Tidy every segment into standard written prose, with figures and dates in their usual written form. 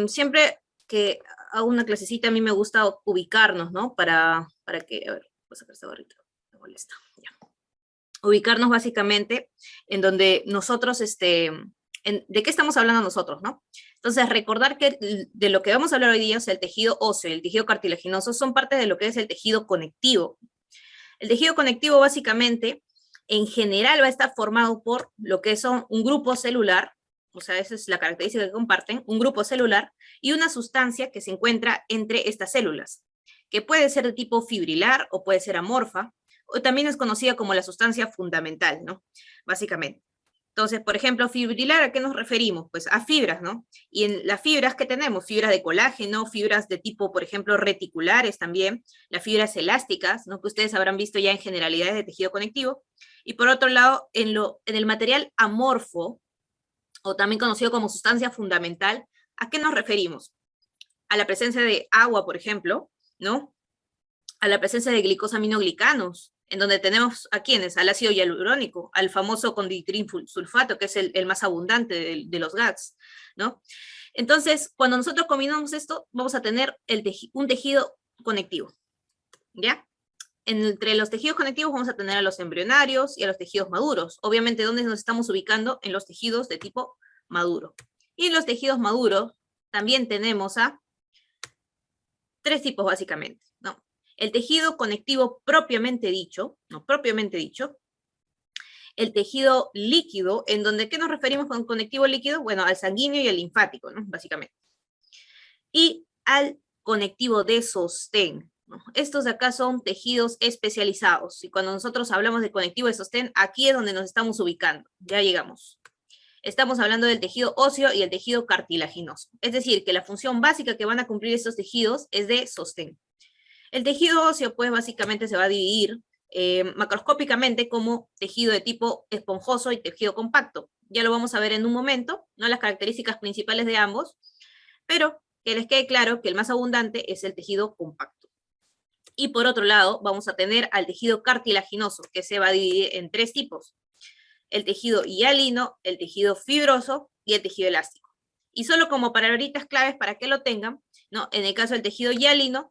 Siempre que hago una clasecita, a mí me gusta ubicarnos, ¿no? Para que, a ver, voy a sacar esta barrita, me molesta. Ya. Ubicarnos básicamente en donde nosotros, ¿de qué estamos hablando nosotros, no? Entonces, recordar que de lo que vamos a hablar hoy día, o sea, el tejido óseo y el tejido cartilaginoso, son parte de lo que es el tejido conectivo. El tejido conectivo, básicamente, en general va a estar formado por lo que son un grupo celular, o sea, esa es la característica que comparten, un grupo celular y una sustancia que se encuentra entre estas células, que puede ser de tipo fibrilar o puede ser amorfa, o también es conocida como la sustancia fundamental, ¿no? Básicamente. Entonces, por ejemplo, fibrilar, ¿a qué nos referimos? Pues a fibras, ¿no? Y en las fibras que tenemos, fibras de colágeno, fibras de tipo, por ejemplo, reticulares también, las fibras elásticas, ¿no? Que ustedes habrán visto ya en generalidades de tejido conectivo. Y por otro lado, en el material amorfo, o también conocido como sustancia fundamental, ¿a qué nos referimos? A la presencia de agua, por ejemplo, ¿no? A la presencia de glicosaminoglicanos, en donde tenemos a quienes, al ácido hialurónico, al famoso conditrinsulfato, que es el más abundante de los GAGs, ¿no? Entonces, cuando nosotros combinamos esto, vamos a tener un tejido conectivo, ¿ya? Entre los tejidos conectivos vamos a tener a los embrionarios y a los tejidos maduros. Obviamente, ¿dónde nos estamos ubicando? En los tejidos de tipo maduro. Y en los tejidos maduros también tenemos a tres tipos básicamente, ¿no? El tejido conectivo propiamente dicho, no propiamente dicho, el tejido líquido, en donde, ¿qué nos referimos con conectivo líquido? Bueno, al sanguíneo y al linfático, ¿no? Básicamente. Y al conectivo de sostén, ¿no? Estos de acá son tejidos especializados, y cuando nosotros hablamos de conectivo de sostén, aquí es donde nos estamos ubicando, ya llegamos. Estamos hablando del tejido óseo y el tejido cartilaginoso. Es decir, que la función básica que van a cumplir estos tejidos es de sostén. El tejido óseo, pues, básicamente se va a dividir macroscópicamente como tejido de tipo esponjoso y tejido compacto. Ya lo vamos a ver en un momento, ¿no? Las características principales de ambos, pero que les quede claro que el más abundante es el tejido compacto. Y por otro lado, vamos a tener al tejido cartilaginoso, que se va a dividir en tres tipos: el tejido hialino, el tejido fibroso y el tejido elástico. Y solo como palabritas claves para que lo tengan, ¿no? En el caso del tejido hialino,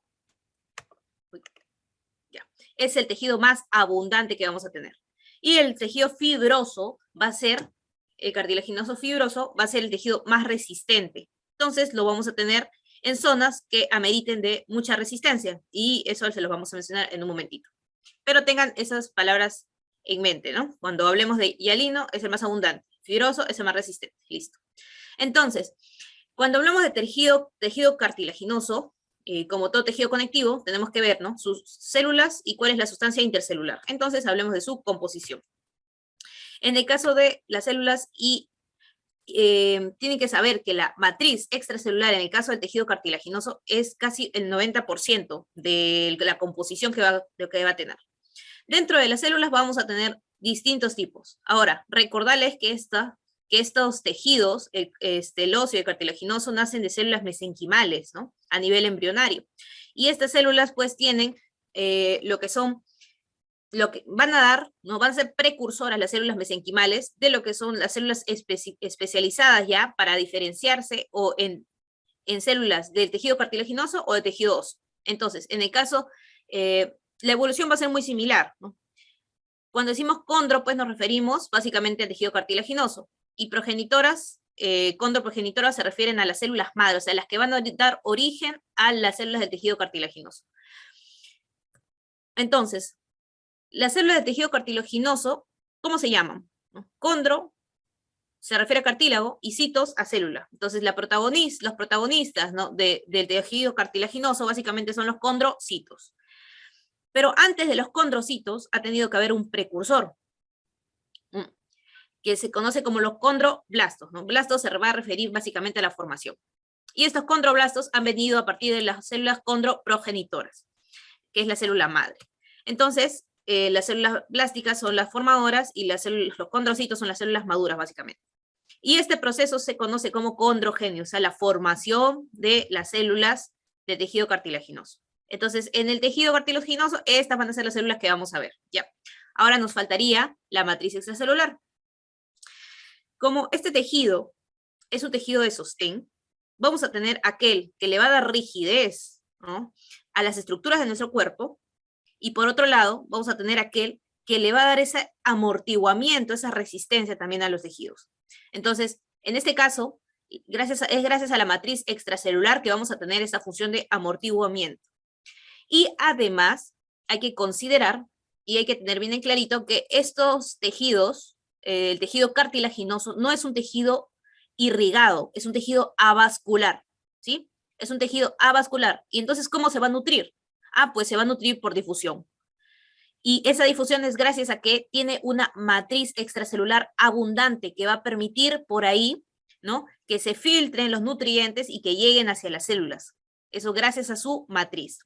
es el tejido más abundante que vamos a tener. Y el tejido fibroso va a ser, el cartilaginoso fibroso, va a ser el tejido más resistente. Entonces lo vamos a tener en zonas que ameriten de mucha resistencia. Y eso se los vamos a mencionar en un momentito. Pero tengan esas palabras en mente, ¿no? Cuando hablemos de hialino, es el más abundante. Fibroso es el más resistente. Listo. Entonces, cuando hablamos de tejido cartilaginoso, como todo tejido conectivo, tenemos que ver, ¿no? Sus células y cuál es la sustancia intercelular. Entonces, hablemos de su composición. En el caso de las células tienen que saber que la matriz extracelular en el caso del tejido cartilaginoso es casi el 90% de la composición que va a tener. Dentro de las células vamos a tener distintos tipos. Ahora, recordarles que estos tejidos, el óseo y el cartilaginoso, nacen de células mesenquimales, ¿no? A nivel embrionario. Y estas células, pues, tienen lo que van a dar, ¿no? Van a ser precursoras las células mesenquimales de lo que son las células especializadas ya para diferenciarse o en células del tejido cartilaginoso o del tejido óseo. Entonces, en el caso, la evolución va a ser muy similar, ¿no? Cuando decimos condro, pues nos referimos básicamente al tejido cartilaginoso. Y progenitoras, condroprogenitoras se refieren a las células madre, o sea, las que van a dar origen a las células del tejido cartilaginoso. Entonces, las células del tejido cartilaginoso, ¿cómo se llaman? Condro se refiere a cartílago y citos a célula. Entonces, los protagonistas, ¿no? del tejido cartilaginoso básicamente son los condrocitos. Pero antes de los condrocitos ha tenido que haber un precursor, que se conoce como los condroblastos, ¿no? Blastos se va a referir básicamente a la formación. Y estos condroblastos han venido a partir de las células condroprogenitoras, que es la célula madre. Entonces, las células blásticas son las formadoras y los condrocitos son las células maduras, básicamente. Y este proceso se conoce como condrogenio, o sea, la formación de las células de tejido cartilaginoso. Entonces, en el tejido cartilaginoso, estas van a ser las células que vamos a ver. Ya. Ahora nos faltaría la matriz extracelular. Como este tejido es un tejido de sostén, vamos a tener aquel que le va a dar rigidez, ¿no?, a las estructuras de nuestro cuerpo, y por otro lado, vamos a tener aquel que le va a dar ese amortiguamiento, esa resistencia también a los tejidos. Entonces, en este caso, es gracias a la matriz extracelular que vamos a tener esa función de amortiguamiento. Y además, hay que considerar, y hay que tener bien en clarito, que estos tejidos, el tejido cartilaginoso, no es un tejido irrigado, es un tejido avascular, ¿sí? Es un tejido avascular. Y entonces, ¿cómo se va a nutrir? Ah, pues se va a nutrir por difusión. Y esa difusión es gracias a que tiene una matriz extracelular abundante que va a permitir por ahí, ¿no?, que se filtren los nutrientes y que lleguen hacia las células. Eso gracias a su matriz.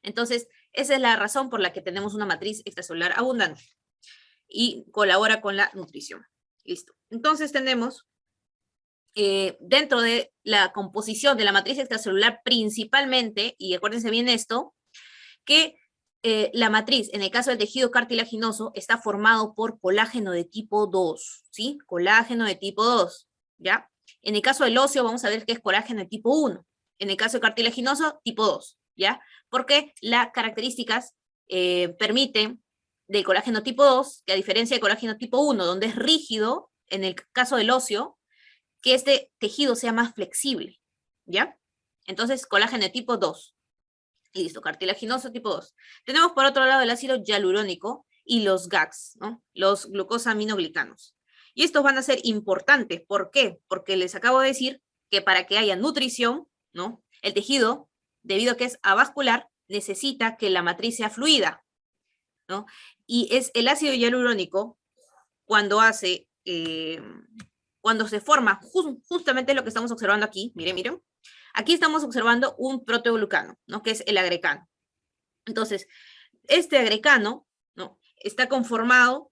Entonces, esa es la razón por la que tenemos una matriz extracelular abundante y colabora con la nutrición. Listo. Entonces tenemos dentro de la composición de la matriz extracelular principalmente, y acuérdense bien esto, que la matriz, en el caso del tejido cartilaginoso, está formado por colágeno de tipo 2, ¿sí? Colágeno de tipo 2, ¿ya? En el caso del óseo, vamos a ver que es colágeno de tipo 1. En el caso del cartilaginoso, tipo 2, ¿ya? Porque las características permiten del colágeno tipo 2, que a diferencia del colágeno tipo 1, donde es rígido, en el caso del óseo, que este tejido sea más flexible, ¿ya? Entonces, colágeno de tipo 2. Listo, cartilaginoso tipo 2. Tenemos por otro lado el ácido hialurónico y los GAGs, ¿no?, los glucosaminoglicanos. Y estos van a ser importantes. ¿Por qué? Porque les acabo de decir que para que haya nutrición, ¿no?, el tejido, debido a que es avascular, necesita que la matriz sea fluida, ¿no? Y es el ácido hialurónico cuando cuando se forma, justamente lo que estamos observando aquí, miren. Aquí estamos observando un proteoglucano, ¿no?, que es el agrecano. Entonces, este agrecano, ¿no?, está conformado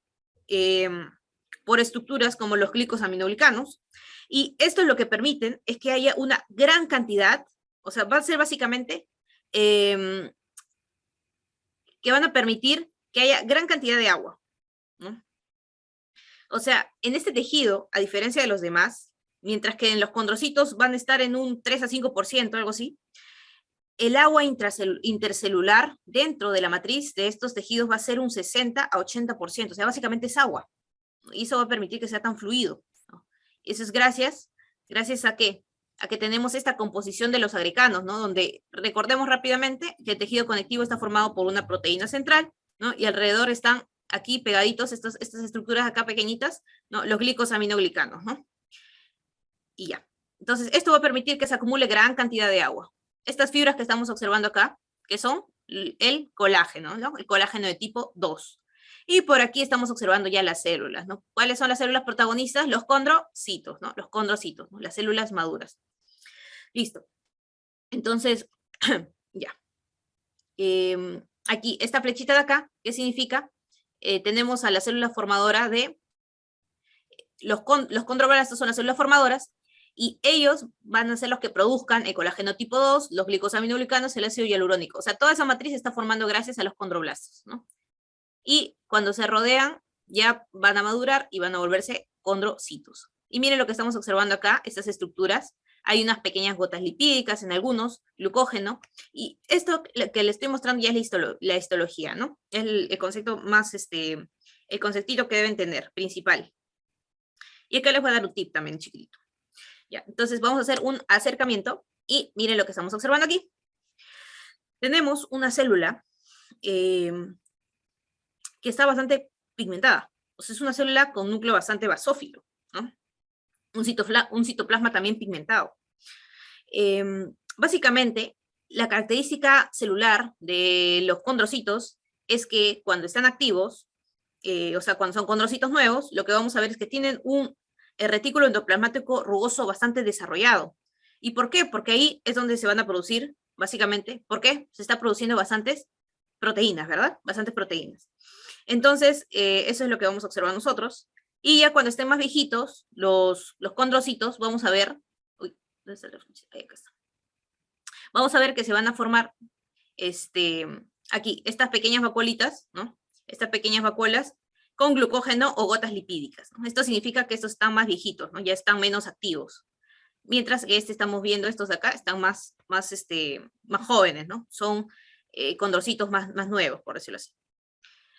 por estructuras como los glicosaminoglicanos, y esto es lo que permiten es que haya una gran cantidad, o sea, va a ser básicamente que van a permitir que haya gran cantidad de agua, ¿no? O sea, en este tejido, a diferencia de los demás, mientras que en los condrocitos van a estar en un 3 a 5%, algo así, el agua intercelular dentro de la matriz de estos tejidos va a ser un 60 a 80%, o sea, básicamente es agua, y eso va a permitir que sea tan fluido, ¿no? Eso es gracias ¿a qué? A que tenemos esta composición de los agreganos, ¿no?, donde recordemos rápidamente que el tejido conectivo está formado por una proteína central, ¿no?, y alrededor están aquí pegaditos estas estructuras acá pequeñitas, ¿no?, los glicosaminoglicanos, ¿no? Y ya. Entonces, esto va a permitir que se acumule gran cantidad de agua. Estas fibras que estamos observando acá, que son el colágeno, ¿no?, el colágeno de tipo 2. Y por aquí estamos observando ya las células, ¿no? ¿Cuáles son las células protagonistas? Los condrocitos, ¿no? Los condrocitos, ¿no?, las células maduras. Listo. Entonces, ya. Aquí, esta flechita de acá, ¿qué significa? Tenemos a la célula formadora de los condroblastos, son las células formadoras, y ellos van a ser los que produzcan el colágeno tipo 2, los glicosaminoglicanos, el ácido hialurónico. O sea, toda esa matriz se está formando gracias a los condroblastos, ¿no? Y cuando se rodean, ya van a madurar y van a volverse condrocitos. Y miren lo que estamos observando acá, estas estructuras. Hay unas pequeñas gotas lipídicas en algunos, glucógeno, y esto que les estoy mostrando ya es la histología, ¿no? Es el concepto más, el conceptito que deben tener, principal. Y acá les voy a dar un tip también chiquitito. Ya, entonces vamos a hacer un acercamiento y miren lo que estamos observando aquí. Tenemos una célula que está bastante pigmentada. O sea, es una célula con núcleo bastante basófilo, ¿no? Un citoplasma también pigmentado. Básicamente, la característica celular de los condrocitos es que cuando están activos, o sea, cuando son condrocitos nuevos, lo que vamos a ver es que tienen un retículo endoplasmático rugoso bastante desarrollado. ¿Y por qué? Porque ahí es donde se van a producir, básicamente, ¿por qué? Se está produciendo bastantes proteínas, ¿verdad? Bastantes proteínas. Entonces, eso es lo que vamos a observar nosotros. Y ya cuando estén más viejitos, los condrocitos, vamos a ver, uy, ¿dónde está la flecha? Ahí, acá está. Vamos a ver que se van a formar, aquí, estas pequeñas vacuolitas, ¿no? Estas pequeñas vacuolas con glucógeno o gotas lipídicas, ¿no? Esto significa que estos están más viejitos, ¿no? Ya están menos activos. mientras que estamos viendo, estos de acá están más jóvenes, ¿no? Son condrocitos más nuevos, por decirlo así.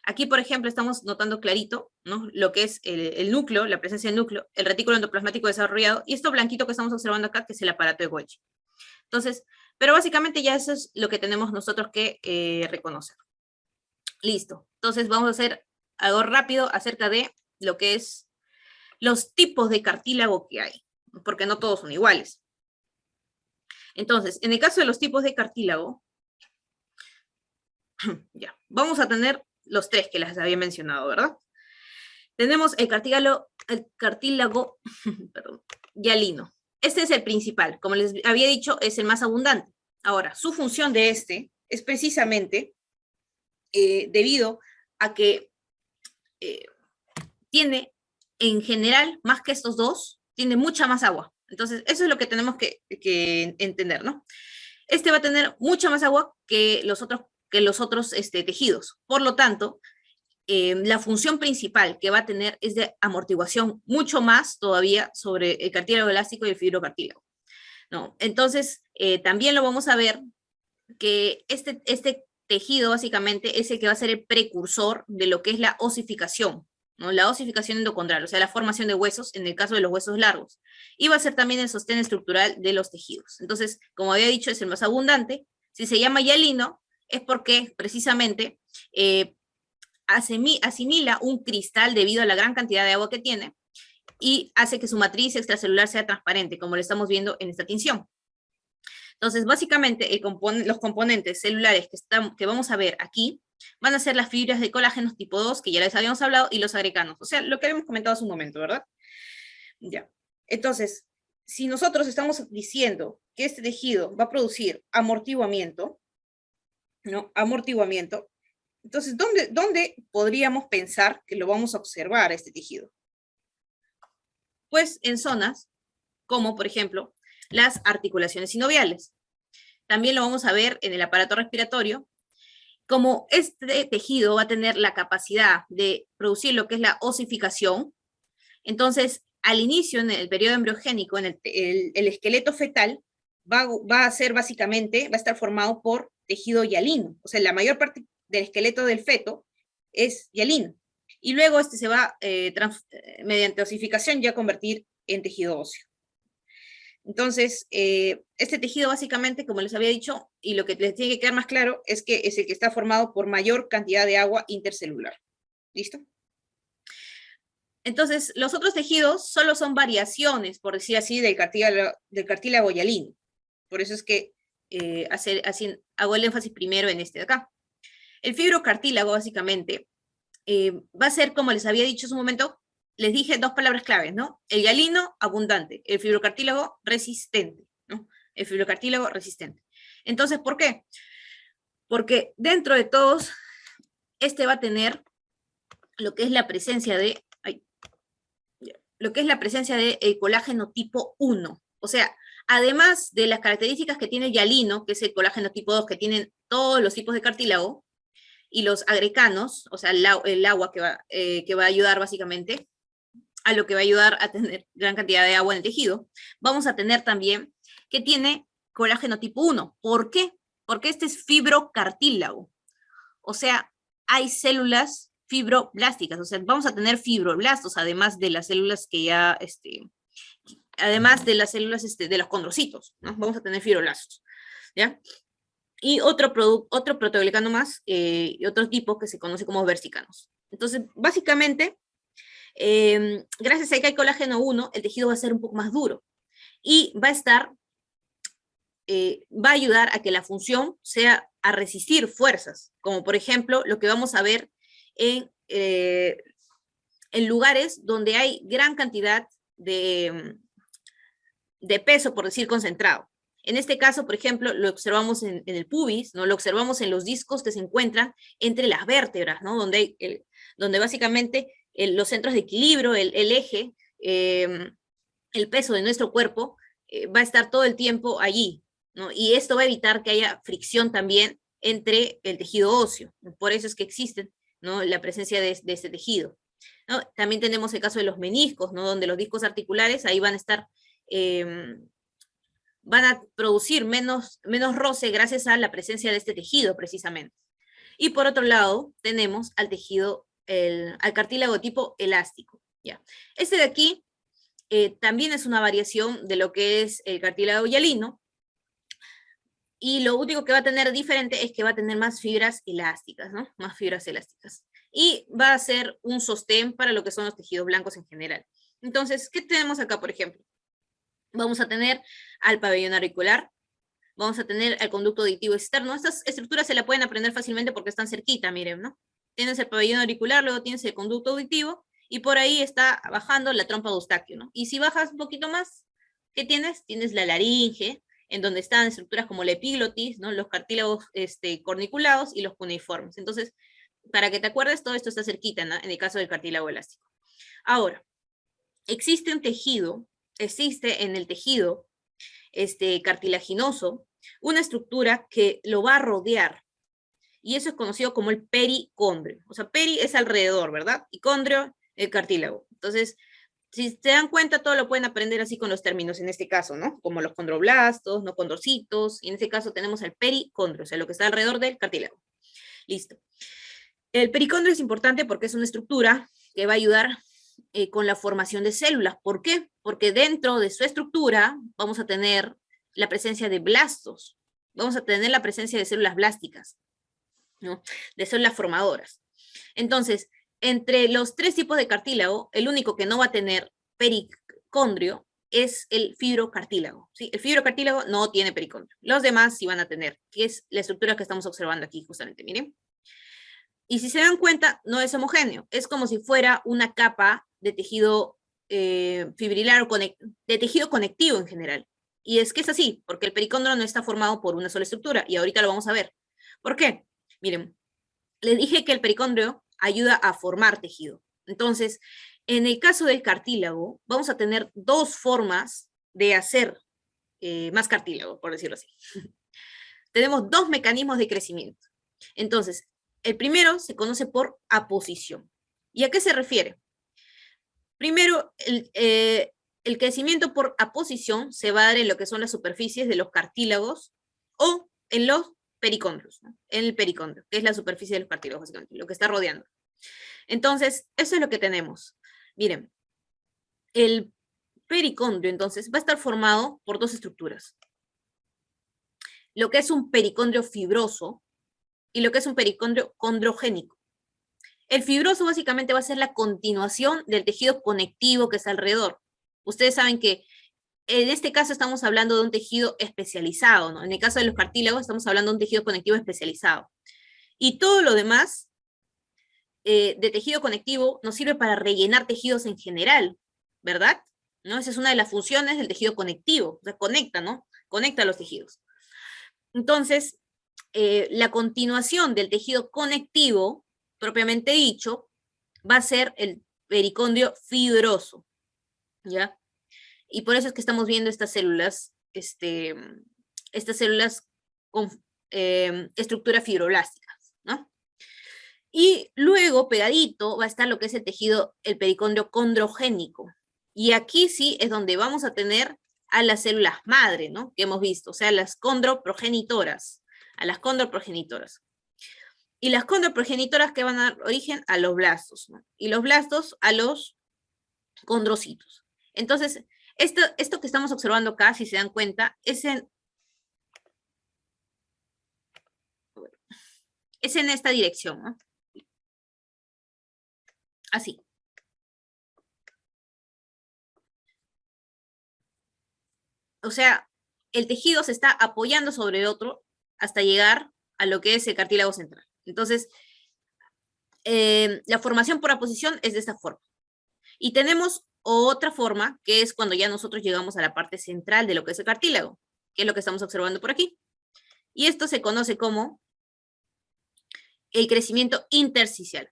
Aquí, por ejemplo, estamos notando clarito, ¿no? Lo que es el núcleo, la presencia del núcleo, el retículo endoplasmático desarrollado, y esto blanquito que estamos observando acá, que es el aparato de Golgi. Entonces, pero básicamente ya eso es lo que tenemos nosotros que reconocer. Listo. Entonces vamos a hacer algo rápido acerca de lo que es los tipos de cartílago que hay, porque no todos son iguales. Entonces, en el caso de los tipos de cartílago, ya, vamos a tener los tres que les había mencionado, ¿verdad? Tenemos el cartílago perdón, hialino. Este es el principal, como les había dicho, es el más abundante. Ahora, su función de este es precisamente debido a que tiene, en general, más que estos dos, tiene mucha más agua. Entonces, eso es lo que tenemos que entender, ¿no? Este va a tener mucha más agua que los otros tejidos. Por lo tanto, la función principal que va a tener es de amortiguación mucho más todavía sobre el cartílago elástico y el fibrocartílago, ¿no? Entonces, también lo vamos a ver que este tejido básicamente es el que va a ser el precursor de lo que es la osificación, ¿no? La osificación endocondral, o sea, la formación de huesos en el caso de los huesos largos. Y va a ser también el sostén estructural de los tejidos. Entonces, como había dicho, es el más abundante. Si se llama hialino, es porque precisamente asimila un cristal debido a la gran cantidad de agua que tiene y hace que su matriz extracelular sea transparente, como lo estamos viendo en esta tinción. Entonces, básicamente, los componentes celulares que vamos a ver aquí van a ser las fibras de colágeno tipo 2, que ya les habíamos hablado, y los agreganos. O sea, lo que habíamos comentado hace un momento, ¿verdad? Ya. Entonces, si nosotros estamos diciendo que este tejido va a producir amortiguamiento, ¿no? Amortiguamiento. Entonces, ¿dónde podríamos pensar que lo vamos a observar este tejido? Pues en zonas como, por ejemplo, las articulaciones sinoviales. También lo vamos a ver en el aparato respiratorio. Como este tejido va a tener la capacidad de producir lo que es la osificación, entonces al inicio, en el periodo embriogénico, en el esqueleto fetal, va a ser básicamente, va a estar formado por tejido hialino. O sea, la mayor parte del esqueleto del feto es hialino. Y luego se va, mediante osificación, ya a convertir en tejido óseo. Entonces, este tejido básicamente, como les había dicho, y lo que les tiene que quedar más claro, es que es el que está formado por mayor cantidad de agua intercelular. ¿Listo? Entonces, los otros tejidos solo son variaciones, por decir así, del cartílago hialino. Por eso es que hago el énfasis primero en este de acá. El fibrocartílago, básicamente, va a ser, como les había dicho hace un momento, les dije dos palabras claves, ¿no? El hialino, abundante. El fibrocartílago, resistente, ¿no? El fibrocartílago, resistente. Entonces, ¿por qué? Porque dentro de todos, este va a tener lo que es la presencia de el colágeno tipo 1. O sea, además de las características que tiene el hialino, que es el colágeno tipo 2, que tienen todos los tipos de cartílago, y los agrecanos, o sea, el agua que va a ayudar básicamente a lo que va a ayudar a tener gran cantidad de agua en el tejido, vamos a tener también que tiene colágeno tipo 1. ¿Por qué? Porque este es fibrocartílago. O sea, hay células fibroblásticas, o sea, vamos a tener fibroblastos, además de las células que ya, además de las células de los condrocitos, ¿no? Vamos a tener fibroblastos, ¿ya? Y otro protoglicano más, y otro tipo que se conoce como versicanos. Entonces, básicamente, gracias a que hay colágeno 1, el tejido va a ser un poco más duro y va a ayudar a que la función sea a resistir fuerzas, como por ejemplo lo que vamos a ver en lugares donde hay gran cantidad de peso, por decir, concentrado. En este caso, por ejemplo, lo observamos en el pubis, ¿no? Lo observamos en los discos que se encuentran entre las vértebras, ¿no? Donde básicamente los centros de equilibrio, el eje, el peso de nuestro cuerpo va a estar todo el tiempo allí, ¿no? Y esto va a evitar que haya fricción también entre el tejido óseo. Por eso es que existe, ¿no?, la presencia de este tejido, ¿no? También tenemos el caso de los meniscos, ¿no?, donde los discos articulares ahí van a estar van a producir menos roce gracias a la presencia de este tejido, precisamente. Y por otro lado, tenemos al tejido, al cartílago tipo elástico. ¿Ya? Este de aquí también es una variación de lo que es el cartílago hialino, y lo único que va a tener diferente es que va a tener más fibras elásticas, ¿no? Más fibras elásticas. Y va a ser un sostén para lo que son los tejidos blancos en general. Entonces, ¿qué tenemos acá, por ejemplo? Vamos a tener al pabellón auricular, vamos a tener al conducto auditivo externo. Estas estructuras se la pueden aprender fácilmente porque están cerquita, miren, ¿no? Tienes el pabellón auricular, luego tienes el conducto auditivo, y por ahí está bajando la trompa de Eustaquio, ¿no? Y si bajas un poquito más, ¿qué tienes? Tienes la laringe, en donde están estructuras como la epiglotis, ¿no? Los cartílagos corniculados y los cuneiformes. Entonces, para que te acuerdes, todo esto está cerquita, ¿no? En el caso del cartílago elástico. Ahora, existe en el tejido cartilaginoso una estructura que lo va a rodear, y eso es conocido como el pericondrio. O sea, peri es alrededor, ¿verdad? Y condrio, el cartílago. Entonces, si se dan cuenta, todo lo pueden aprender así con los términos en este caso, ¿no? Como los condroblastos, no condrocitos, y en este caso tenemos el pericondrio, o sea, lo que está alrededor del cartílago. Listo. El pericondrio es importante porque es una estructura que va a ayudar con la formación de células. ¿Por qué? Porque dentro de su estructura vamos a tener la presencia de blastos, vamos a tener la presencia de células blásticas, ¿no? De células formadoras. Entonces, entre los tres tipos de cartílago, el único que no va a tener pericondrio es el fibrocartílago, ¿sí? El fibrocartílago no tiene pericondrio. Los demás sí van a tener, que es la estructura que estamos observando aquí justamente, miren. Y si se dan cuenta, no es homogéneo. Es como si fuera una capa de tejido fibrilar o de tejido conectivo en general. Y es que es así, porque el pericondrio no está formado por una sola estructura, y ahorita lo vamos a ver. ¿Por qué? Miren, les dije que el pericondrio ayuda a formar tejido. Entonces, en el caso del cartílago, vamos a tener dos formas de hacer más cartílago, por decirlo así. Tenemos dos mecanismos de crecimiento. Entonces, el primero se conoce por aposición. ¿Y a qué se refiere? Primero, el crecimiento por aposición se va a dar en lo que son las superficies de los cartílagos o en los pericondrios, ¿no? En el pericondrio, que es la superficie de los cartílagos, básicamente, lo que está rodeando. Entonces, eso es lo que tenemos. Miren, el pericondrio, entonces, va a estar formado por dos estructuras. Lo que es un pericondrio fibroso y lo que es un pericondrio condrogénico. El fibroso básicamente va a ser la continuación del tejido conectivo que está alrededor. Ustedes saben que en este caso estamos hablando de un tejido especializado, ¿no? En el caso de los cartílagos estamos hablando de un tejido conectivo especializado. Y todo lo demás de tejido conectivo nos sirve para rellenar tejidos en general, ¿verdad? ¿No? Esa es una de las funciones del tejido conectivo. O sea, conecta, ¿no? Conecta los tejidos. Entonces, la continuación del tejido conectivo, propiamente dicho, va a ser el pericondrio fibroso, ¿ya? Y por eso es que estamos viendo estas células con estructura fibroblástica, ¿no? Y luego, pegadito, va a estar lo que es el pericondrio condrogénico. Y aquí sí es donde vamos a tener a las células madre, ¿no? Que hemos visto, o sea, las condroprogenitoras, a las condroprogenitoras. Y las condroprogenitoras que van a dar origen a los blastos, ¿no? Y los blastos a los condrocitos. Entonces, esto que estamos observando acá, si se dan cuenta, es en esta dirección, ¿no? Así. O sea, el tejido se está apoyando sobre otro hasta llegar a lo que es el cartílago central. Entonces, la formación por aposición es de esta forma. Y tenemos otra forma, que es cuando ya nosotros llegamos a la parte central de lo que es el cartílago, que es lo que estamos observando por aquí. Y esto se conoce como el crecimiento intersticial.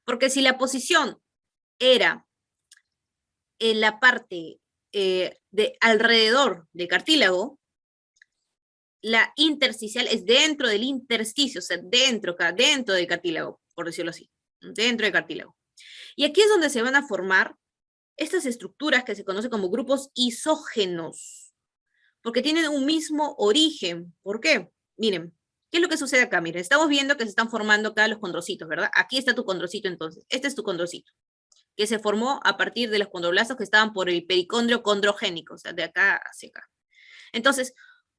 Porque si la posición era en la parte de alrededor del cartílago, la intersticial es dentro del intersticio, o sea, dentro del cartílago, por decirlo así, dentro del cartílago. Y aquí es donde se van a formar estas estructuras que se conocen como grupos isógenos, porque tienen un mismo origen. ¿Por qué? Miren, ¿qué es lo que sucede acá? Miren, estamos viendo que se están formando acá los condrocitos, ¿verdad? Aquí está tu condrocito entonces. Este es tu condrocito, que se formó a partir de los condroblastos que estaban por el pericondrio condrogénico, o sea, de acá hacia acá. Entonces,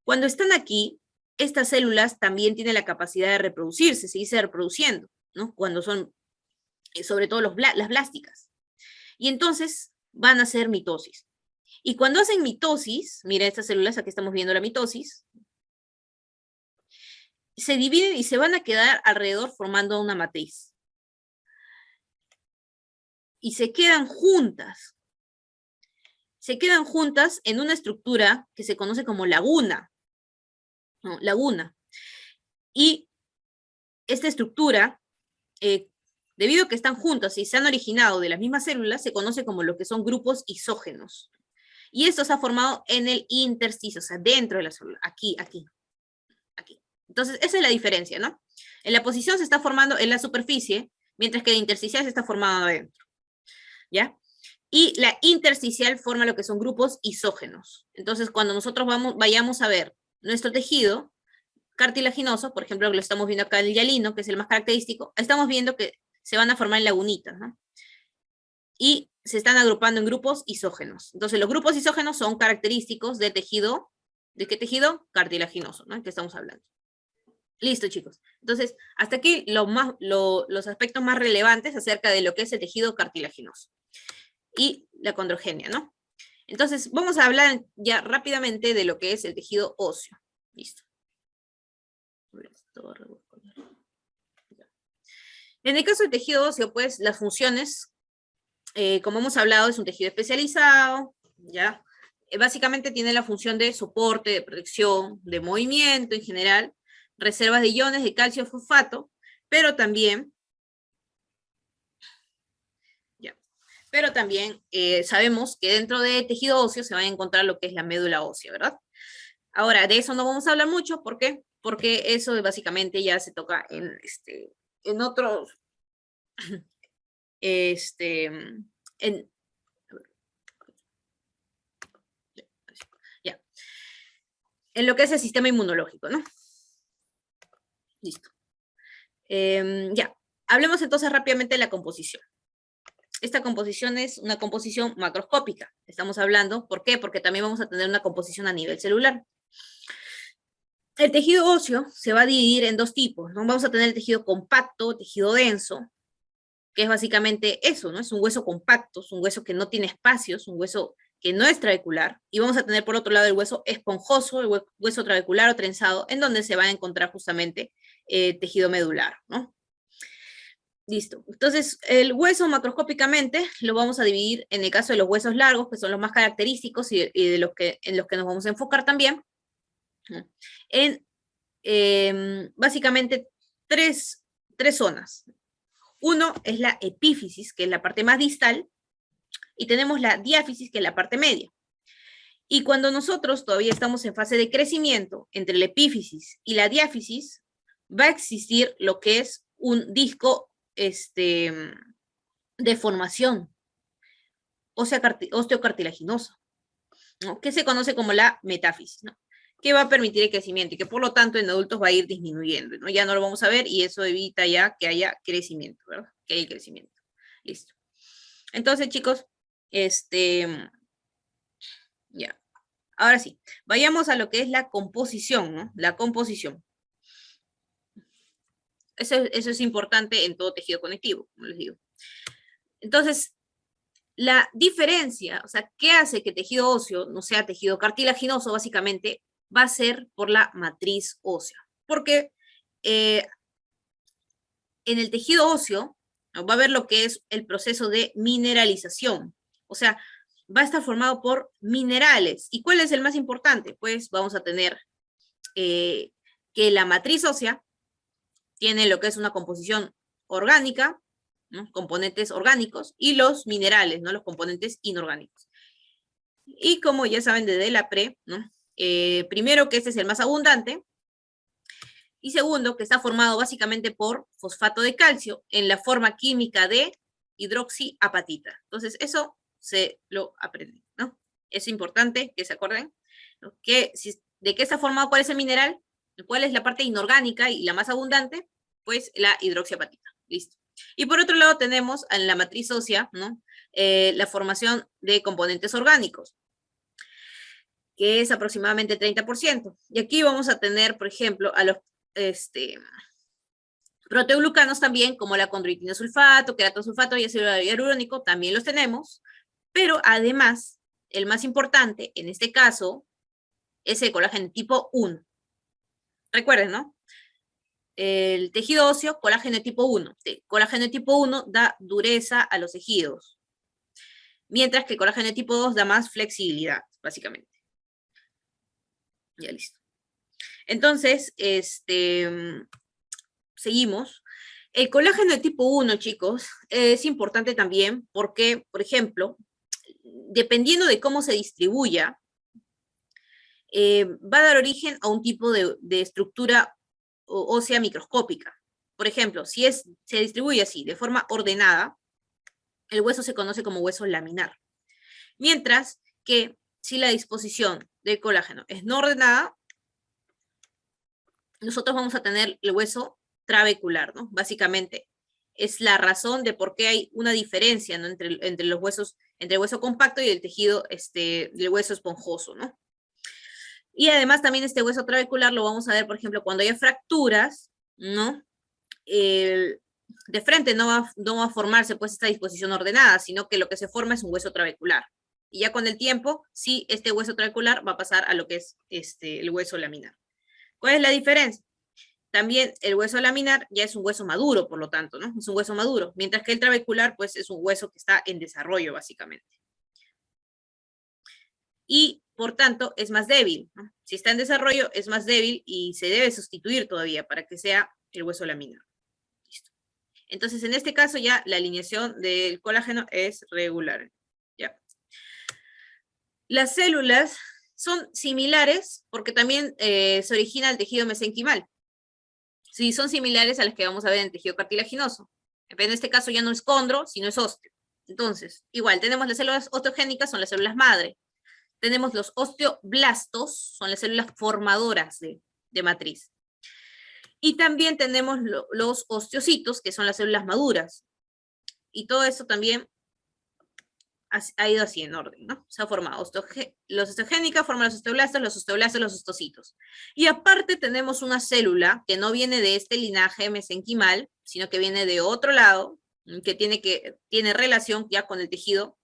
cuando están aquí, estas células también tienen la capacidad de reproducirse, seguirse reproduciendo, ¿no? Cuando son, sobre todo las blásticas. Y entonces van a hacer mitosis. Y cuando hacen mitosis, mira estas células, aquí estamos viendo la mitosis, se dividen y se van a quedar alrededor formando una matriz. Y se quedan juntas. Se quedan juntas en una estructura que se conoce como laguna. ¿No? Laguna. Y esta estructura, debido a que están juntas y se han originado de las mismas células, se conoce como lo que son grupos isógenos. Y esto se ha formado en el intersticio, o sea, dentro de la célula, aquí. Entonces, esa es la diferencia, ¿no? En la posición se está formando en la superficie, mientras que la intersticial se está formando adentro, ¿ya? Y la intersticial forma lo que son grupos isógenos. Entonces, cuando nosotros vayamos a ver nuestro tejido cartilaginoso, por ejemplo, lo estamos viendo acá en el hialino, que es el más característico, estamos viendo que se van a formar en lagunitas, ¿no? Y se están agrupando en grupos isógenos. Entonces, los grupos isógenos son característicos de tejido, ¿de qué tejido? Cartilaginoso, ¿no? ¿De qué estamos hablando? Listo, chicos. Entonces, hasta aquí los aspectos más relevantes acerca de lo que es el tejido cartilaginoso y la condrogenia, ¿no? Entonces, vamos a hablar ya rápidamente de lo que es el tejido óseo. Listo. En el caso del tejido óseo, pues, las funciones, como hemos hablado, es un tejido especializado, ¿ya? Básicamente tiene la función de soporte, de protección, de movimiento en general, reservas de iones de calcio fosfato, pero también sabemos que dentro del tejido óseo se va a encontrar lo que es la médula ósea, ¿verdad? Ahora, de eso no vamos a hablar mucho, ¿por qué? Porque eso básicamente ya se toca en otros, en lo que es el sistema inmunológico, ¿no? Listo. Ya, hablemos entonces rápidamente de la composición. Esta composición es una composición macroscópica. Estamos hablando, ¿por qué? Porque también vamos a tener una composición a nivel celular. El tejido óseo se va a dividir en dos tipos, ¿no? Vamos a tener el tejido compacto, tejido denso, que es básicamente eso, ¿no? Es un hueso compacto, es un hueso que no tiene espacios, un hueso que no es trabecular, y vamos a tener por otro lado el hueso esponjoso, el hueso trabecular o trenzado, en donde se va a encontrar justamente tejido medular, ¿no? Listo. Entonces, el hueso macroscópicamente lo vamos a dividir en el caso de los huesos largos, que son los más característicos y en los que nos vamos a enfocar también, ¿no? En básicamente tres zonas. Uno es la epífisis, que es la parte más distal, y tenemos la diáfisis, que es la parte media. Y cuando nosotros todavía estamos en fase de crecimiento, entre la epífisis y la diáfisis, va a existir lo que es un disco de formación osteocartilaginosa, ¿no? Que se conoce como la metáfisis, ¿no? Que va a permitir el crecimiento y que por lo tanto en adultos va a ir disminuyendo, ¿no? Ya no lo vamos a ver y eso evita ya que haya crecimiento, ¿verdad? Que haya crecimiento. Listo. Entonces, chicos, ya. Ahora sí, vayamos a lo que es la composición, ¿no? La composición. Eso es importante en todo tejido conectivo, como les digo. Entonces, la diferencia, o sea, ¿qué hace que tejido óseo no sea tejido cartilaginoso? Básicamente, va a ser por la matriz ósea. Porque en el tejido óseo va a haber lo que es el proceso de mineralización. O sea, va a estar formado por minerales. ¿Y cuál es el más importante? Pues vamos a tener que la matriz ósea tiene lo que es una composición orgánica, ¿no? Componentes orgánicos, y los minerales, ¿no? Los componentes inorgánicos. Y como ya saben desde la pre, ¿no? Primero que este es el más abundante, y segundo que está formado básicamente por fosfato de calcio en la forma química de hidroxiapatita. Entonces eso se lo aprenden, ¿no? Es importante que se acuerden, ¿no? ¿De qué está formado? ¿Cuál es el mineral? ¿Cuál es la parte inorgánica y la más abundante? Pues la hidroxiapatita. Listo. Y por otro lado tenemos en la matriz ósea, ¿no? La formación de componentes orgánicos, que es aproximadamente 30%. Y aquí vamos a tener, por ejemplo, a los proteoglucanos también, como la condroitina sulfato, queratosulfato y ácido hialurónico, también los tenemos, pero además, el más importante en este caso es el colágeno tipo 1. Recuerden, ¿no? El tejido óseo, colágeno tipo 1. Sí, colágeno tipo 1 da dureza a los tejidos, mientras que el colágeno tipo 2 da más flexibilidad, básicamente. Ya listo. Entonces, seguimos. El colágeno de tipo 1, chicos, es importante también porque, por ejemplo, dependiendo de cómo se distribuya, va a dar origen a un tipo de estructura ósea microscópica. Por ejemplo, si se distribuye así, de forma ordenada, el hueso se conoce como hueso laminar. Mientras que si la disposición del colágeno es no ordenada, nosotros vamos a tener el hueso trabecular, ¿no? Básicamente, es la razón de por qué hay una diferencia, ¿no? entre los huesos, entre el hueso compacto y el tejido del hueso esponjoso, ¿no? Y además también este hueso trabecular lo vamos a ver, por ejemplo, cuando haya fracturas, ¿no? De frente no va a formarse pues esta disposición ordenada, sino que lo que se forma es un hueso trabecular. Y ya con el tiempo, sí, este hueso trabecular va a pasar a lo que es el hueso laminar. ¿Cuál es la diferencia? También el hueso laminar ya es un hueso maduro, por lo tanto, ¿no? Es un hueso maduro, mientras que el trabecular, pues, es un hueso que está en desarrollo, básicamente. Y, por tanto, es más débil, ¿no? Si está en desarrollo, es más débil y se debe sustituir todavía para que sea el hueso laminar. Listo. Entonces, en este caso ya la alineación del colágeno es regular. ¿Ya? Las células son similares porque también se origina el tejido mesenquimal. Sí, son similares a las que vamos a ver en el tejido cartilaginoso. En este caso ya no es condro, sino es ósteo. Entonces, igual, tenemos las células osteogénicas, son las células madre. Tenemos los osteoblastos, son las células formadoras de matriz. Y también tenemos los osteocitos, que son las células maduras. Y todo eso también ha ido así en orden, ¿no? Se ha formado los osteogénicas, forman los osteoblastos, los ostocitos. Y aparte tenemos una célula que no viene de este linaje mesenquimal, sino que viene de otro lado, que tiene relación ya con el tejido,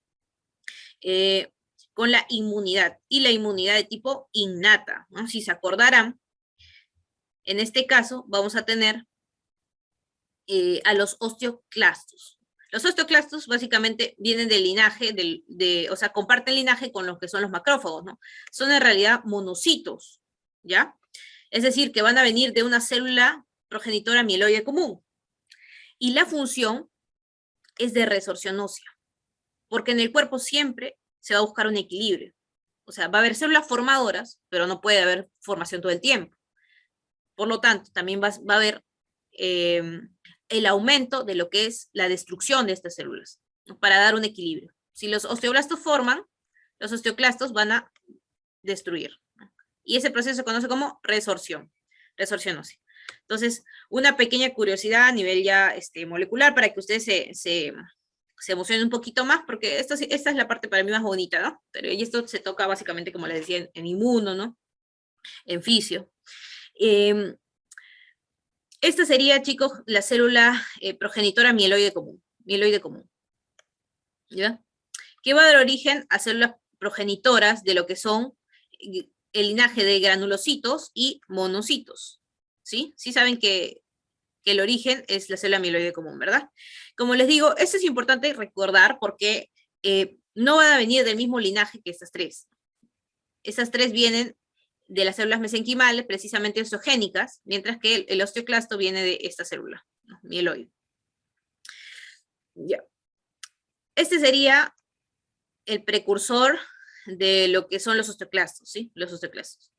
con la inmunidad, y la inmunidad de tipo innata, ¿no? Si se acordarán, en este caso vamos a tener a los osteoclastos. Los osteoclastos básicamente vienen del linaje, o sea, comparten linaje con los que son los macrófagos, ¿no? Son en realidad monocitos, ¿ya? Es decir, que van a venir de una célula progenitora mieloide común. Y la función es de resorción ósea, porque en el cuerpo siempre se va a buscar un equilibrio. O sea, va a haber células formadoras, pero no puede haber formación todo el tiempo. Por lo tanto, también va a haber el aumento de lo que es la destrucción de estas células, ¿no? Para dar un equilibrio. Si los osteoblastos forman, los osteoclastos van a destruir, ¿no? Y ese proceso se conoce como resorción ósea. Entonces, una pequeña curiosidad a nivel ya molecular para que ustedes se emocionen un poquito más, porque esta es la parte para mí más bonita, ¿no? Pero y esto se toca básicamente, como les decía, en inmuno, ¿no? En fisio. Esta sería, chicos, la célula progenitora mieloide común, ¿ya? Que va a dar origen a células progenitoras de lo que son el linaje de granulocitos y monocitos, ¿sí? Sí saben que el origen es la célula mieloide común, ¿verdad? Como les digo, esto es importante recordar porque no van a venir del mismo linaje que estas tres. Estas tres vienen de las células mesenquimales, precisamente osteogénicas, mientras que el osteoclasto viene de esta célula, ¿no? Mieloide. Ya. Este sería el precursor de lo que son los osteoclastos, ¿sí? Los osteoclastos.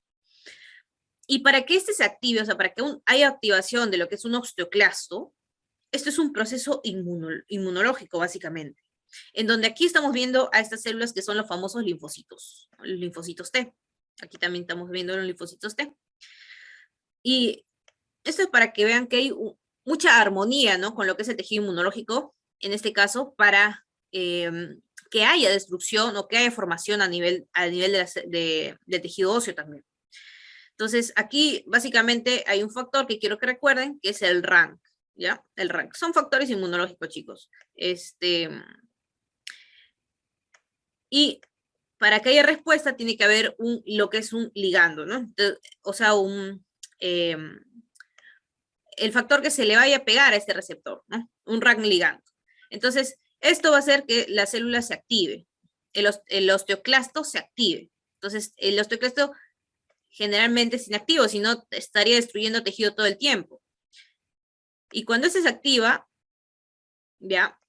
Y para que este se active, o sea, para que haya activación de lo que es un osteoclasto, esto es un proceso inmunológico, básicamente. En donde aquí estamos viendo a estas células que son los famosos linfocitos, los linfocitos T. Aquí también estamos viendo los linfocitos T. Y esto es para que vean que hay mucha armonía, ¿no? Con lo que es el tejido inmunológico, en este caso, para que haya destrucción o que haya formación a nivel de tejido óseo también. Entonces, aquí básicamente hay un factor que quiero que recuerden, que es el RANK, ¿ya? El RANK. Son factores inmunológicos, chicos. Y para que haya respuesta tiene que haber lo que es un ligando, ¿no? Entonces, o sea, el factor que se le vaya a pegar a este receptor, ¿no? Un RANK ligando. Entonces, esto va a hacer que la célula se active, el osteoclasto se active. Entonces, el osteoclasto generalmente es inactivo, si no estaría destruyendo tejido todo el tiempo. Y cuando este se activa, ya,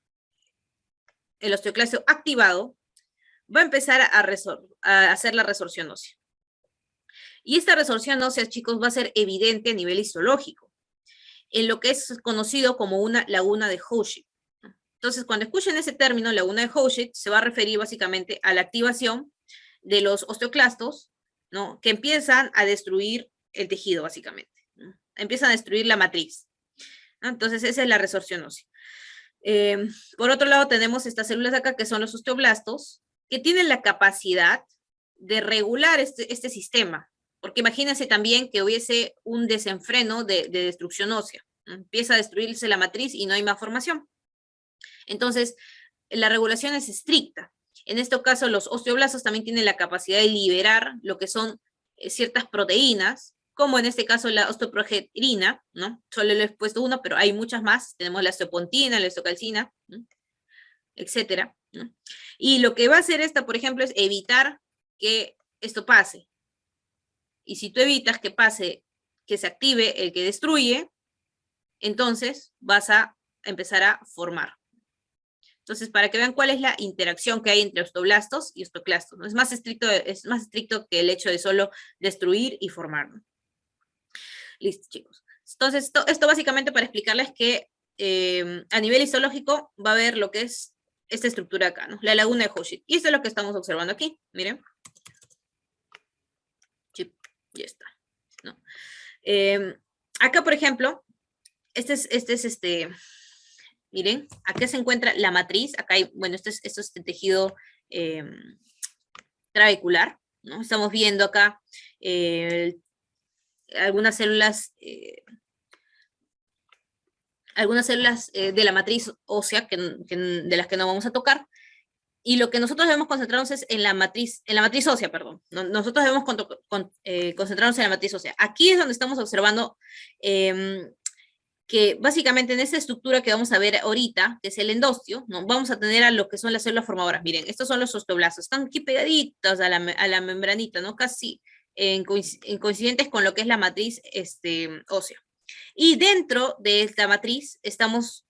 el osteoclasto activado va a empezar a hacer la resorción ósea. Y esta resorción ósea, chicos, va a ser evidente a nivel histológico, en lo que es conocido como una laguna de Houchet. Entonces, cuando escuchen ese término, laguna de Houchet, se va a referir básicamente a la activación de los osteoclastos, ¿no? Que empiezan a destruir el tejido, básicamente, ¿no? Empiezan a destruir la matriz, ¿no? Entonces, esa es la resorción ósea. Por otro lado, tenemos estas células de acá, que son los osteoblastos, que tienen la capacidad de regular este sistema, porque imagínense también que hubiese un desenfreno de destrucción ósea, ¿no? Empieza a destruirse la matriz y no hay más formación. Entonces, la regulación es estricta. En este caso, los osteoblastos también tienen la capacidad de liberar lo que son ciertas proteínas, como en este caso la osteoprogesterina, ¿no? Solo le he puesto uno, pero hay muchas más. Tenemos la osteopontina, la osteocalcina, ¿no? Etcétera, ¿no? Y lo que va a hacer esta, por ejemplo, es evitar que esto pase. Y si tú evitas que pase, que se active el que destruye, entonces vas a empezar a formar. Entonces, para que vean cuál es la interacción que hay entre osteoblastos y osteoclastos, ¿no? Es más estricto que el hecho de solo destruir y formar, ¿no? Listo, chicos. Entonces, esto básicamente para explicarles que a nivel histológico va a haber lo que es esta estructura acá, ¿no? La laguna de Houchet. Y esto es lo que estamos observando aquí, miren. Sí, ya está, ¿no? Acá, por ejemplo, miren, acá se encuentra la matriz, acá hay, bueno, esto es este tejido trabecular, ¿no? Estamos viendo acá algunas células de la matriz ósea de las que no vamos a tocar, y lo que nosotros debemos concentrarnos es en la matriz ósea, perdón. Nosotros debemos concentrarnos en la matriz ósea. Aquí es donde estamos observando que básicamente en esta estructura que vamos a ver ahorita, que es el endostio, ¿no? Vamos a tener a lo que son las células formadoras. Miren, estos son los osteoblastos, están aquí pegaditos a la membranita, ¿no? Casi coincidentes con lo que es la matriz ósea. Y dentro de esta matriz estamos,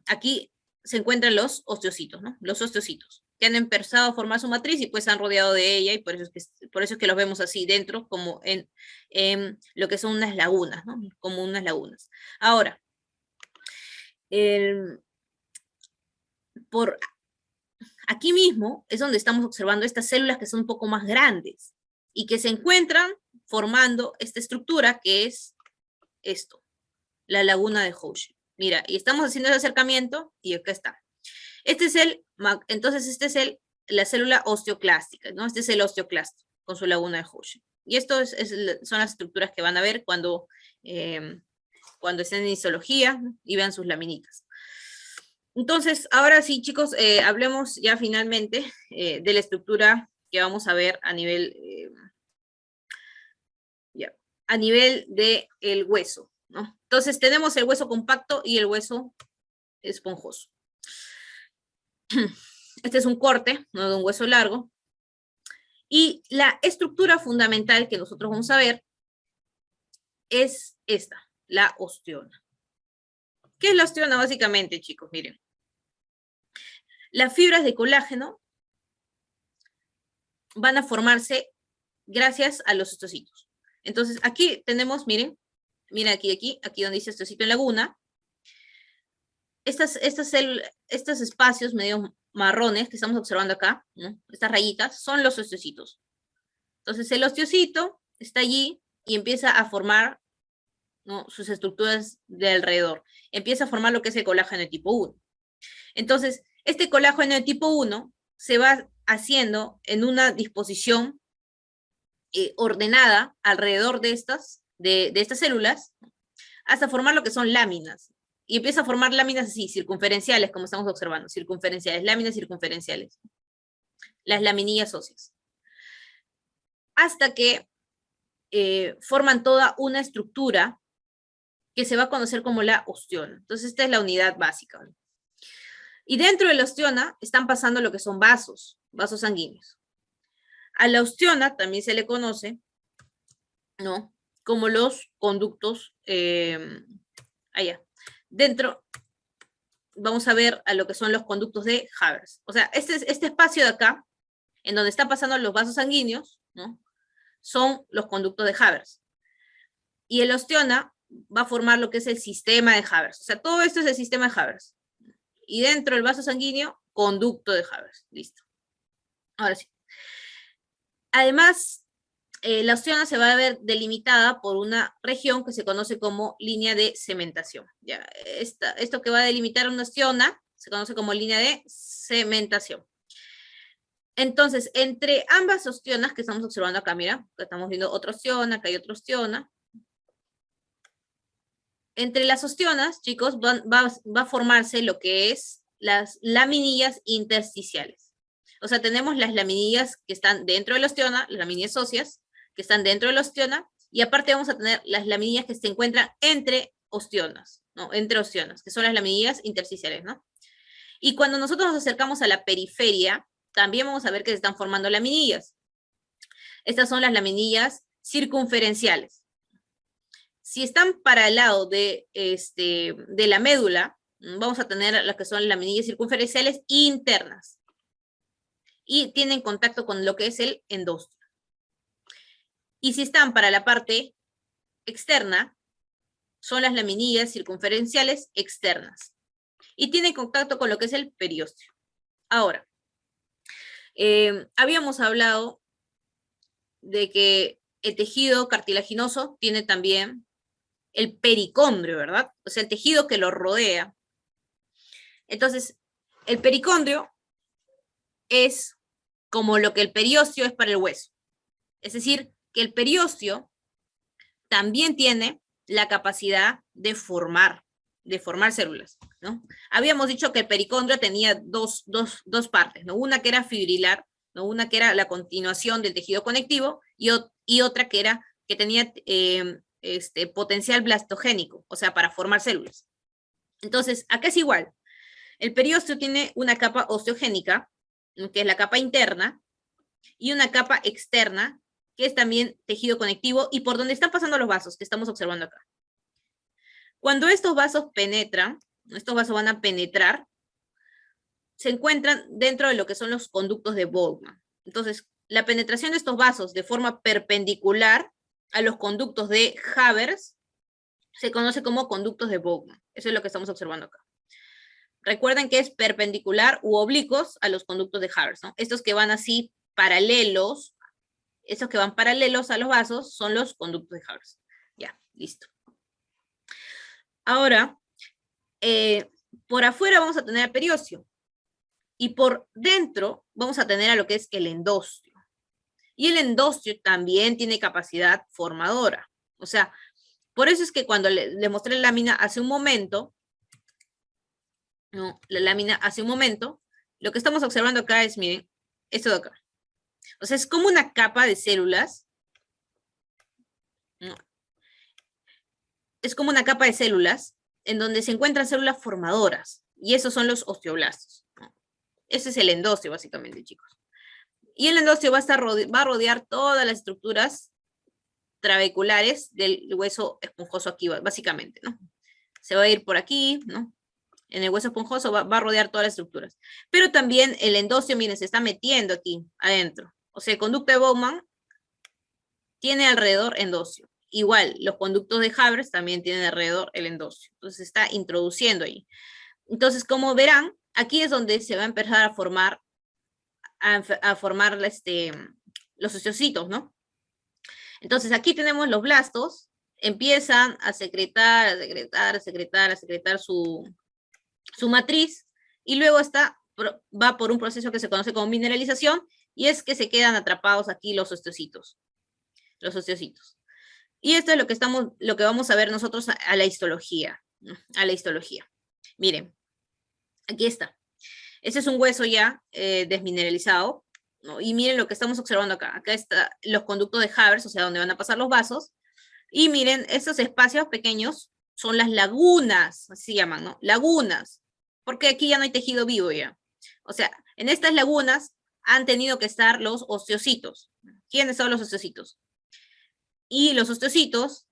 aquí se encuentran los osteocitos, ¿no? Los osteocitos, que han empezado a formar su matriz y pues se han rodeado de ella, y por eso es que los vemos así dentro, como en lo que son unas lagunas, ¿no? Como unas lagunas. Ahora, por aquí mismo es donde estamos observando estas células que son un poco más grandes y que se encuentran formando esta estructura que es esto, la laguna de Houchet. Mira, y estamos haciendo ese acercamiento y acá está. Entonces esta es la célula osteoclástica, ¿no? Este es el osteoclasto con su laguna de Houchet. Y esto son las estructuras que van a ver cuando estén en histología y vean sus laminitas. Entonces, ahora sí, chicos, hablemos ya finalmente de la estructura que vamos a ver a nivel del hueso, ¿no? Entonces, tenemos el hueso compacto y el hueso esponjoso. Este es un corte, ¿no? De un hueso largo. Y la estructura fundamental que nosotros vamos a ver es esta, la osteona. ¿Qué es la osteona básicamente, chicos? Miren. Las fibras de colágeno van a formarse gracias a los osteocitos. Entonces, aquí tenemos, miren aquí donde dice osteocito en laguna. estos espacios medio marrones que estamos observando acá, ¿no? Estas rayitas, son los osteocitos. Entonces el osteocito está allí y empieza a formar, ¿no?, sus estructuras de alrededor. Empieza a formar lo que es el colágeno de tipo 1. Entonces, este colágeno de tipo 1 se va haciendo en una disposición ordenada alrededor de estas células hasta formar lo que son láminas. Y empieza a formar láminas así, circunferenciales, como estamos observando, circunferenciales, láminas circunferenciales, las laminillas óseas. Hasta que forman toda una estructura que se va a conocer como la osteona. Entonces, esta es la unidad básica. Y dentro de la osteona están pasando lo que son vasos sanguíneos. A la osteona también se le conoce, ¿no?, como los conductos, allá. Dentro vamos a ver a lo que son los conductos de Havers. O sea, este espacio de acá, en donde están pasando los vasos sanguíneos, ¿no?, son los conductos de Havers. Y el osteona va a formar lo que es el sistema de Havers. O sea, todo esto es el sistema de Havers. Y dentro del vaso sanguíneo, conducto de Havers. Listo. Ahora sí. Además, la osteona se va a ver delimitada por una región que se conoce como línea de cementación. Ya, esto que va a delimitar una osteona se conoce como línea de cementación. Entonces, entre ambas osteonas que estamos observando acá, mira, estamos viendo otra osteona, acá hay otra osteona. Entre las osteonas, chicos, va a formarse lo que es las laminillas intersticiales. O sea, tenemos las laminillas que están dentro de la osteona, las laminillas óseas, que están dentro de la osteona, y aparte vamos a tener las laminillas que se encuentran entre osteonas, ¿no? Entre osteonas, que son las laminillas intersticiales, ¿no? Y cuando nosotros nos acercamos a la periferia, también vamos a ver que se están formando laminillas. Estas son las laminillas circunferenciales. Si están para el lado de la médula, vamos a tener las que son laminillas circunferenciales internas. Y tienen contacto con lo que es el endósteo. Y si están para la parte externa, son las laminillas circunferenciales externas. Y tienen contacto con lo que es el periósteo. Ahora, habíamos hablado de que el tejido cartilaginoso tiene también el pericondrio, ¿verdad? O sea, el tejido que lo rodea. Entonces, el pericondrio es como lo que el periósteo es para el hueso. Es decir, que el periósteo también tiene la capacidad de formar células, ¿no? Habíamos dicho que el pericondrio tenía dos partes, ¿no? Una que era fibrilar, ¿no? Una que era la continuación del tejido conectivo y otra que tenía potencial blastogénico, o sea, para formar células. Entonces, acá es igual. El periósteo tiene una capa osteogénica, que es la capa interna, y una capa externa, que es también tejido conectivo, y por donde están pasando los vasos que estamos observando acá. Cuando estos vasos penetran, estos vasos van a penetrar, se encuentran dentro de lo que son los conductos de Bowman. Entonces, la penetración de estos vasos de forma perpendicular a los conductos de Havers se conoce como conductos de Bowman. Eso es lo que estamos observando acá. Recuerden que es perpendicular u oblicuos a los conductos de Havers, ¿no? Estos que van así paralelos, estos que van paralelos a los vasos son los conductos de Havers. Ya, listo. Ahora, por afuera vamos a tener el periósteo y por dentro vamos a tener a lo que es el endósteo. Y el endósteo también tiene capacidad formadora. O sea, por eso es que cuando le mostré la lámina hace un momento, ¿no? La lámina hace un momento, lo que estamos observando acá es, miren, esto de acá. O sea, es como una capa de células, ¿no? Es como una capa de células en donde se encuentran células formadoras, y esos son los osteoblastos, ¿no? Ese es el endósteo, básicamente, chicos. Y el endósteo va a rodear todas las estructuras trabeculares del hueso esponjoso aquí, básicamente, ¿no? Se va a ir por aquí, ¿no? En el hueso esponjoso va a rodear todas las estructuras. Pero también el endósteo, miren, se está metiendo aquí, adentro. O sea, el conducto de Bowman tiene alrededor endósteo. Igual, los conductos de Havers también tienen alrededor el endósteo. Entonces se está introduciendo ahí. Entonces, como verán, aquí es donde se va a empezar a formar, los osteocitos, ¿no? Entonces, aquí tenemos los blastos, empiezan a secretar, a secretar, a secretar, a secretar su matriz, y luego va por un proceso que se conoce como mineralización, y es que se quedan atrapados aquí los osteocitos. Los osteocitos. Y esto es lo que vamos a ver nosotros a la histología. A la histología. Miren, aquí está. Este es un hueso ya desmineralizado, ¿no? Y miren lo que estamos observando acá. Acá están los conductos de Havers, o sea, donde van a pasar los vasos. Y miren, estos espacios pequeños son las lagunas, así se llaman, ¿no? Lagunas. Porque aquí ya no hay tejido vivo ya. O sea, en estas lagunas han tenido que estar los osteocitos. ¿Quiénes son los osteocitos? Y los osteocitos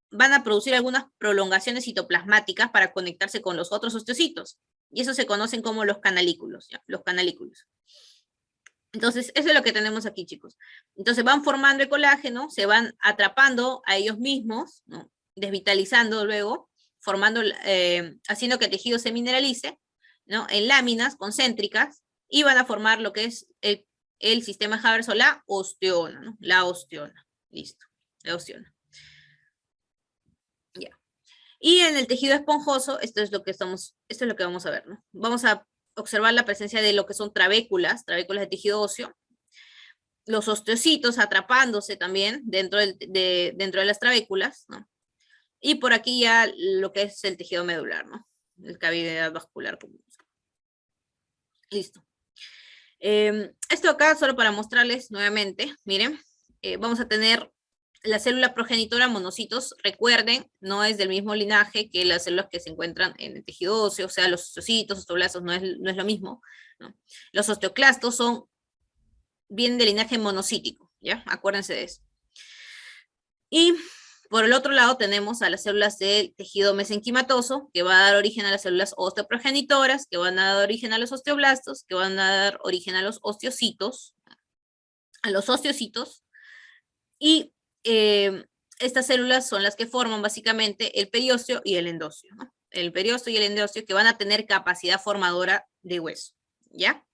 van a producir algunas prolongaciones citoplasmáticas para conectarse con los otros osteocitos. Y eso se conocen como los canalículos, ¿ya? Los canalículos. Entonces, eso es lo que tenemos aquí, chicos. Entonces, van formando el colágeno, se van atrapando a ellos mismos, ¿no? Desvitalizando luego, haciendo que el tejido se mineralice, ¿no? En láminas concéntricas, y van a formar lo que es el sistema Havers o la osteona, ¿no? La osteona. Listo, la osteona. Ya. Y en el tejido esponjoso, esto es lo que vamos a ver, ¿no? Vamos a observar la presencia de lo que son trabéculas de tejido óseo, los osteocitos atrapándose también dentro de las trabéculas, ¿no? Y por aquí ya lo que es el tejido medular, ¿no? La cavidad vascular. Listo. Esto acá solo para mostrarles nuevamente, miren, vamos a tener la célula progenitora monocitos, recuerden, no es del mismo linaje que las células que se encuentran en el tejido óseo, o sea, los osteocitos, osteoblastos, no es lo mismo, ¿no? Los osteoclastos vienen del linaje monocítico, ¿ya? Acuérdense de eso. Y por el otro lado tenemos a las células del tejido mesenquimatoso, que va a dar origen a las células osteoprogenitoras, que van a dar origen a los osteoblastos, que van a dar origen a los osteocitos, y estas células son las que forman básicamente el periósteo y el endósteo, ¿no? El periósteo y el endósteo que van a tener capacidad formadora de hueso, ¿ya?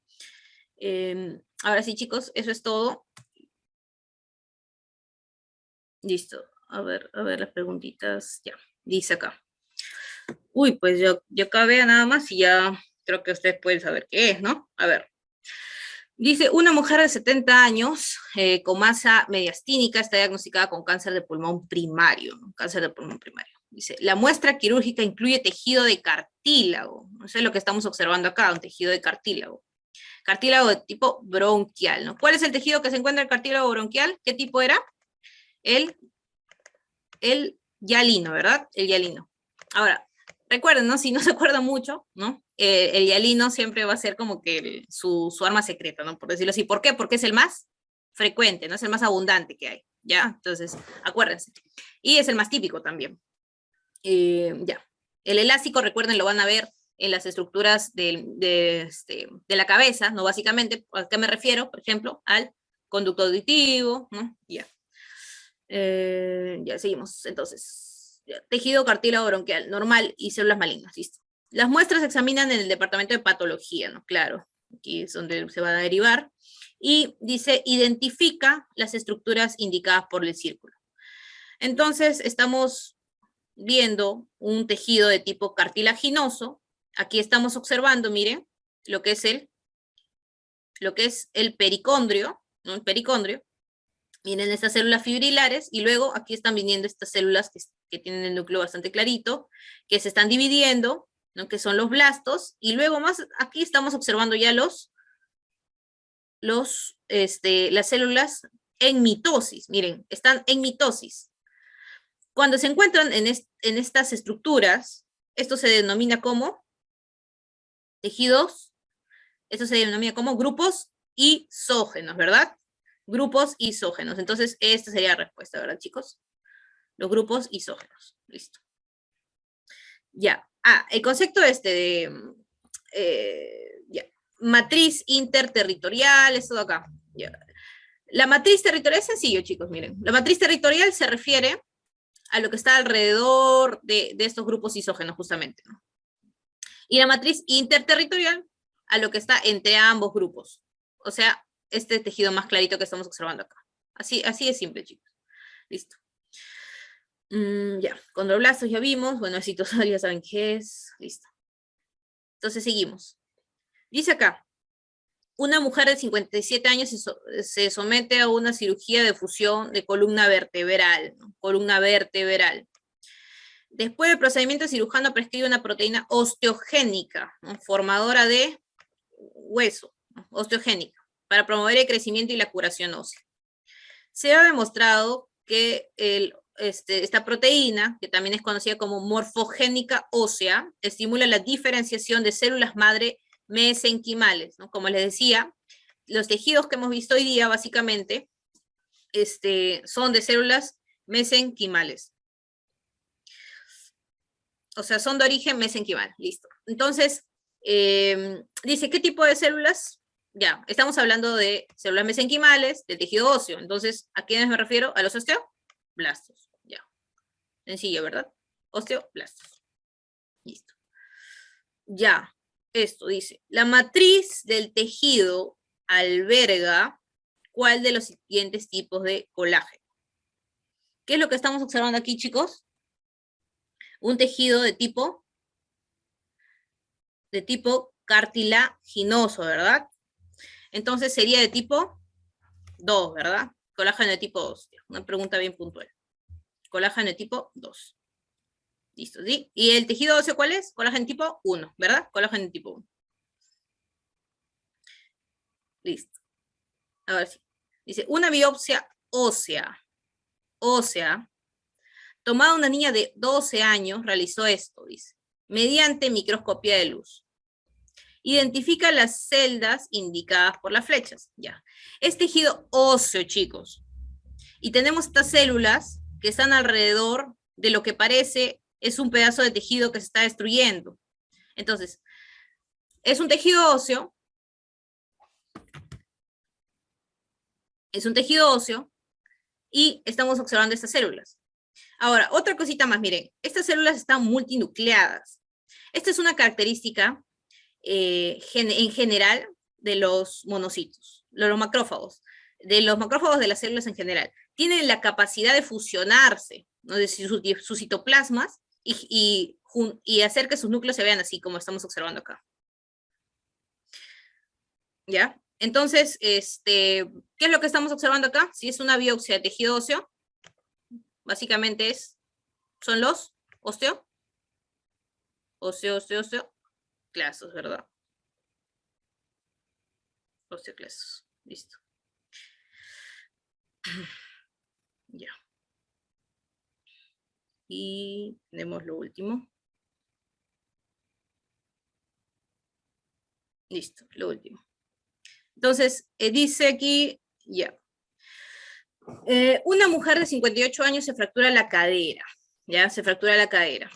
Ahora sí, chicos, eso es todo. Listo. A ver las preguntitas. Ya, dice acá. Uy, pues yo acabé nada más y ya creo que ustedes pueden saber qué es, ¿no? A ver. Dice, una mujer de 70 años con masa mediastínica está diagnosticada con cáncer de pulmón primario, ¿no? Cáncer de pulmón primario. Dice, la muestra quirúrgica incluye tejido de cartílago. Eso es lo que estamos observando acá, un tejido de cartílago. Cartílago de tipo bronquial, ¿no? ¿Cuál es el tejido que se encuentra en el cartílago bronquial? ¿Qué tipo era? El hialino, ¿verdad? El hialino. Ahora, recuerden, ¿no? Si no se acuerdan mucho, ¿no? El hialino siempre va a ser como que su arma secreta, ¿no? Por decirlo así. ¿Por qué? Porque es el más frecuente, ¿no? Es el más abundante que hay, ¿ya? Entonces, acuérdense. Y es el más típico también. Ya. El elástico, recuerden, lo van a ver en las estructuras de la cabeza, ¿no? Básicamente, ¿a qué me refiero? Por ejemplo, al conducto auditivo, ¿no? Ya. Ya seguimos, entonces. Ya. Tejido cartílago bronquial, normal y células malignas, listo. Las muestras se examinan en el departamento de patología, ¿no? Claro, aquí es donde se va a derivar. Y dice, identifica las estructuras indicadas por el círculo. Entonces, estamos viendo un tejido de tipo cartilaginoso. Aquí estamos observando, miren, lo que es el pericondrio, ¿no? El pericondrio. Miren estas células fibrilares y luego aquí están viniendo estas células que tienen el núcleo bastante clarito, que se están dividiendo, ¿no? Que son los blastos, y luego más aquí estamos observando ya las células en mitosis. Miren, están en mitosis. Cuando se encuentran en estas estructuras, esto se denomina como tejidos, esto se denomina como grupos isógenos, ¿verdad? Grupos isógenos. Entonces, esta sería la respuesta, ¿verdad, chicos? Los grupos isógenos. Listo. Ya. El concepto ya. Matriz interterritorial, esto de acá. Ya. La matriz territorial es sencillo, chicos, miren. La matriz territorial se refiere a lo que está alrededor de estos grupos isógenos, justamente, ¿no? Y la matriz interterritorial a lo que está entre ambos grupos. O sea, este tejido más clarito que estamos observando acá. Así es simple, chicos. Listo. Ya, condroblastos ya vimos. Bueno, el citosol ya saben qué es. Listo. Entonces seguimos. Dice acá, una mujer de 57 años se somete a una cirugía de fusión de columna vertebral, ¿no? Columna vertebral. Después del procedimiento, el cirujano prescribe una proteína osteogénica, ¿no? Formadora de hueso, ¿no? Osteogénica, para promover el crecimiento y la curación ósea. Se ha demostrado que esta proteína, que también es conocida como morfogénica ósea, estimula la diferenciación de células madre mesenquimales, ¿no? Como les decía, los tejidos que hemos visto hoy día, básicamente, son de células mesenquimales. O sea, son de origen mesenquimal, listo. Entonces, dice, ¿qué tipo de células? Ya, estamos hablando de células mesenquimales, de tejido óseo. Entonces, ¿a quiénes me refiero? A los osteoblastos. Ya. Sencillo, ¿verdad? Osteoblastos. Listo. Ya, esto dice, la matriz del tejido alberga ¿cuál de los siguientes tipos de colágeno? ¿Qué es lo que estamos observando aquí, chicos? Un tejido de tipo cartilaginoso, ¿verdad? Entonces sería de tipo 2, ¿verdad? Colágeno de tipo 2. Una pregunta bien puntual. Colágeno de tipo 2. Listo, ¿sí? ¿Y el tejido óseo cuál es? Colágeno de tipo 1, ¿verdad? Colágeno de tipo 1. Listo. A ver si. Dice, una biopsia ósea, tomada una niña de 12 años, realizó esto, dice, mediante microscopía de luz. Identifica las celdas indicadas por las flechas. Ya. Es tejido óseo, chicos. Y tenemos estas células que están alrededor de lo que parece es un pedazo de tejido que se está destruyendo. Entonces, es un tejido óseo. Es un tejido óseo y estamos observando estas células. Ahora, otra cosita más, miren, estas células están multinucleadas. Esta es una característica en general de los monocitos, de los macrófagos de las células en general. Tienen la capacidad de fusionarse, ¿no? De sus citoplasmas y hacer que sus núcleos se vean así como estamos observando acá. ¿Ya? Entonces, ¿qué es lo que estamos observando acá? Si es una biopsia de tejido óseo, básicamente son los osteoclasos, ¿verdad? Osteoclasos, listo. Ya. Y tenemos lo último. Listo, lo último. Entonces, dice aquí, ya. Una mujer de 58 años se fractura la cadera, ¿ya? Se fractura la cadera.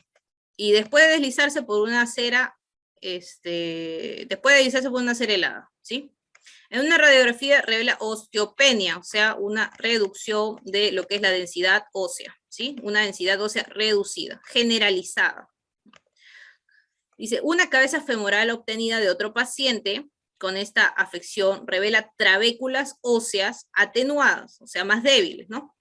Y después de deslizarse por una acera, helada, ¿sí? En una radiografía revela osteopenia, o sea, una reducción de lo que es la densidad ósea, ¿sí? Una densidad ósea reducida, generalizada. Dice, una cabeza femoral obtenida de otro paciente con esta afección revela trabéculas óseas atenuadas, o sea, más débiles, ¿no?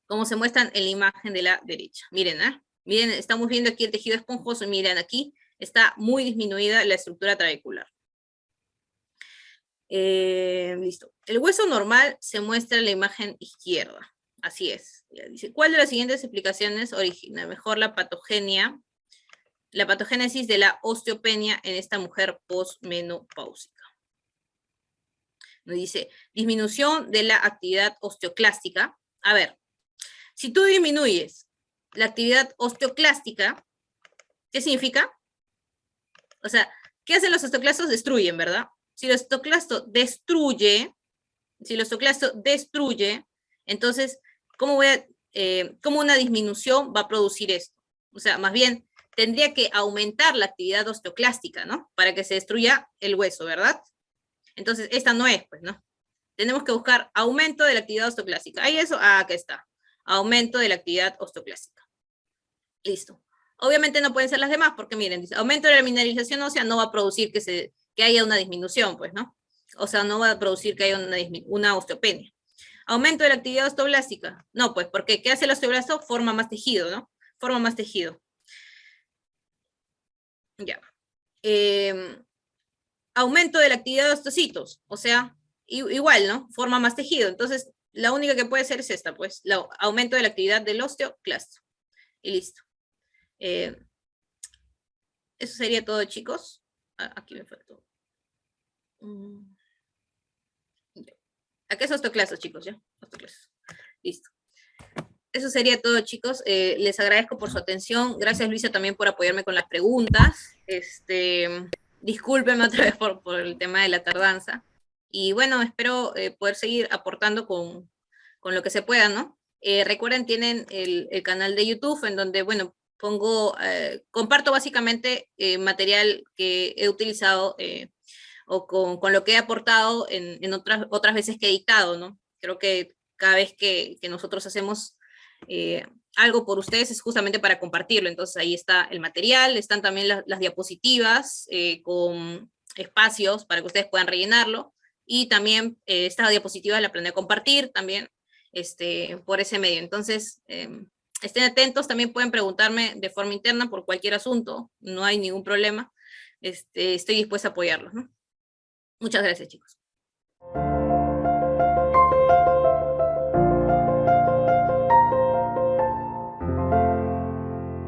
Como se muestran en la imagen de la derecha. Miren, miren, estamos viendo aquí el tejido esponjoso y miren aquí, está muy disminuida la estructura trabecular. Listo. El hueso normal se muestra en la imagen izquierda. Así es. Dice, ¿cuál de las siguientes explicaciones origina mejor la patogénesis de la osteopenia en esta mujer posmenopáusica? Nos dice, disminución de la actividad osteoclástica. A ver, si tú disminuyes la actividad osteoclástica, ¿qué significa? O sea, ¿qué hacen los osteoclastos? Destruyen, ¿verdad? Si el osteoclasto destruye, entonces, ¿cómo una disminución va a producir esto? O sea, más bien, tendría que aumentar la actividad osteoclástica, ¿no? Para que se destruya el hueso, ¿verdad? Entonces, esta no es, pues, ¿no? Tenemos que buscar aumento de la actividad osteoclástica. ¿Hay eso? Ah, acá está. Aumento de la actividad osteoclástica. Listo. Obviamente no pueden ser las demás, porque miren, dice, aumento de la mineralización ósea no va a producir que haya una disminución, pues, ¿no? O sea, no va a producir que haya una osteopenia. Aumento de la actividad osteoblástica. No, pues, porque ¿qué hace el osteoblasto? Forma más tejido, ¿no? Forma más tejido. Ya. Aumento de la actividad de osteocitos, o sea, igual, ¿no? Forma más tejido. Entonces, la única que puede ser es esta, pues, aumento de la actividad del osteoclasto. Y listo. Eso sería todo, chicos. Aquí me faltó. Acá es osteoclasto, chicos, ¿ya? Osteoclasto. Listo. Eso sería todo, chicos. Les agradezco por su atención. Gracias, Luisa, también por apoyarme con las preguntas. Discúlpenme otra vez por el tema de la tardanza. Y bueno, espero poder seguir aportando con lo que se pueda, ¿no? Recuerden, tienen el canal de YouTube en donde, bueno, comparto básicamente material que he utilizado o con lo que he aportado en otras veces que he dictado, ¿no? Creo que cada vez que nosotros hacemos algo por ustedes es justamente para compartirlo. Entonces ahí está el material, están también las diapositivas con espacios para que ustedes puedan rellenarlo. Y también esta diapositiva la planeé compartir también por ese medio. Entonces, estén atentos, también pueden preguntarme de forma interna por cualquier asunto, no hay ningún problema. Estoy dispuesta a apoyarlos, ¿no? Muchas gracias, chicos.